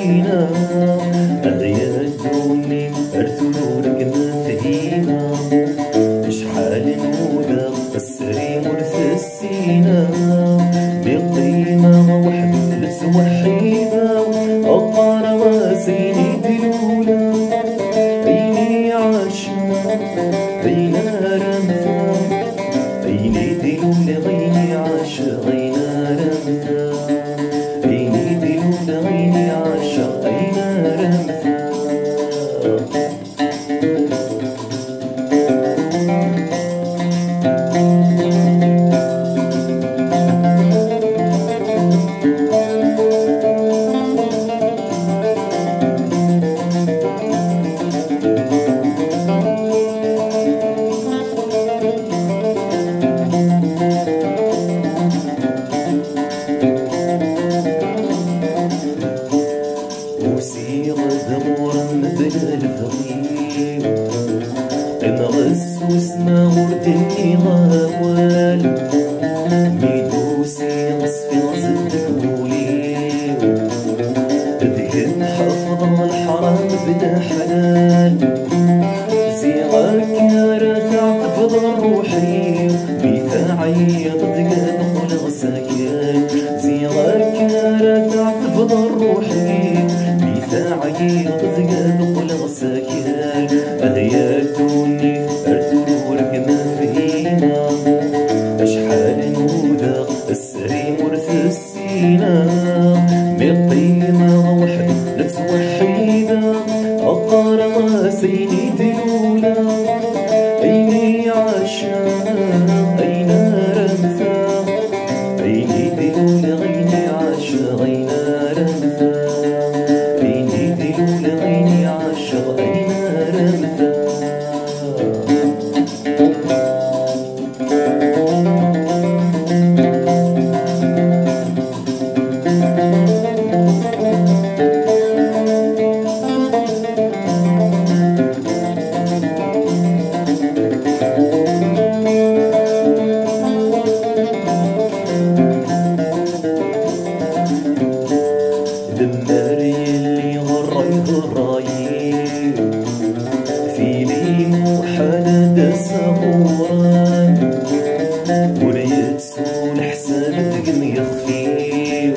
السينا أغيا دوني أرثولك مفهيمة شحال نودا السري مرث السينا بقيمة وحدة لبس وحيدة أطار راسيني دلولة أيني عاشنا بين رمثا أيني دلولة غيني عاشا غين رمثا أيني دلولة غيني عاشا غين رمثا واسمه وردني غوال ميدوسي غصفي غزد كولي ذهن حفظ الحرام بدا حلال زيغاك يا رافع تفضل روحي بيثاعي ضدقان والغساكين زيغاك يا رافع تفضل روحي بيثاعي ضدقان والغساكين أهيا دوني أرثولك مفهيمة أشحال نودا السري مرث السينا بقيمة وحدة لبس وحيدة أطار راسيني دلولة أيني عاشا أين رمثا أيني دلولة غيني عاشا غين رمثا أيني دلولة غيني عاشا غين رمثا دماري اللي غراي في ليم وحال دسغوران وريت سول حساب دقم يخفي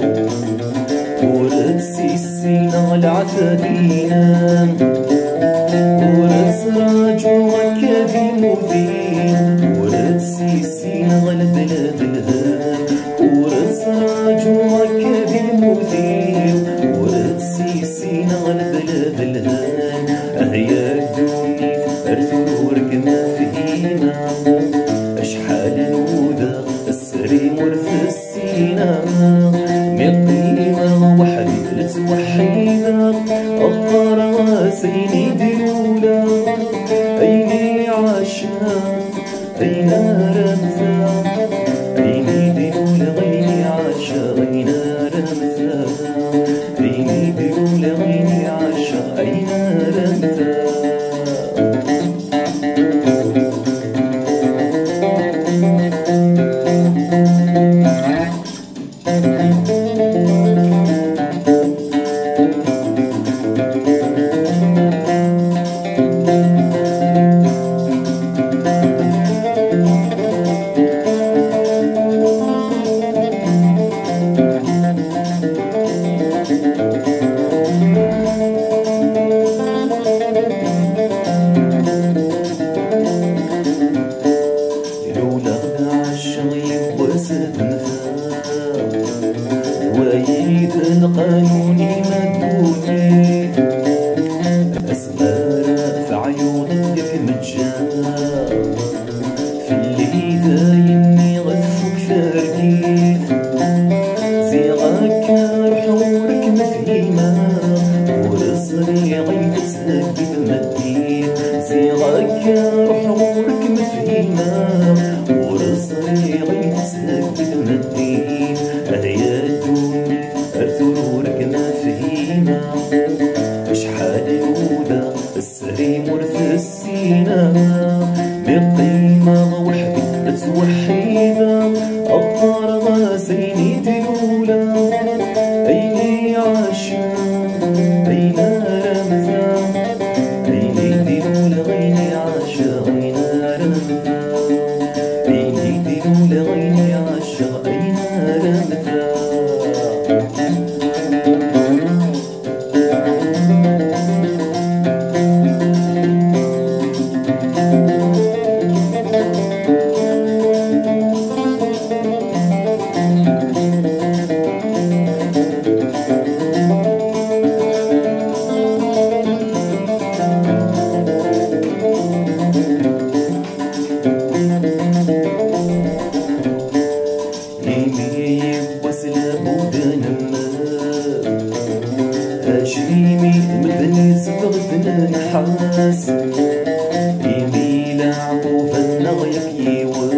ورد سيسينا العثادينا ورد سراج وكافي مثين ورد سيسينا البلاد الهام ورد سراج وكافي مثين ورد سيسينا البلاد الهام أهيا دوني أرثولك مفهيمة أشحال نودا السري مرث السينا مقيمة وحدة لبس وحيدة أطار راسيني دلولة أيني عاشا أين رمثا أيني دلولة غيني عاشا غين رمثا أيني دلولة غيني عاشا أين رمثا ويد القانوني مدوني أسمار في عيونك متجاه في اللي دايمني غفوك ثاركيف زيغاك رحورك مفهيمة ورصري غيث ساكي في مدين زيغاك رحورك مفهيمة ورصري غيث ساكي في مدين أهيا دوني أرثولك مفهيمة أشحال نودا السري مرث السينا بقيمة وحدة لبس وحيدة أطار راسيني دلولة أيني عاشا تنحاس إيميل عطوفا نغيك يوث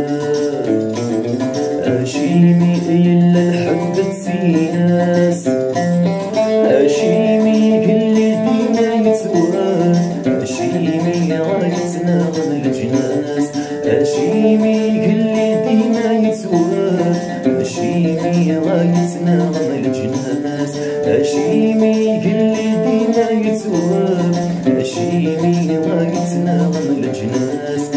أشيمي إلا الحب تسيناس أشيمي كل ديما يتواث أشيمي غايتنا غن الجناس أشيمي كل ديما يتواث أشيمي غايتنا غن الجناس أشيمي كل ديما يتواث أشيمي غايتنا غن الجناس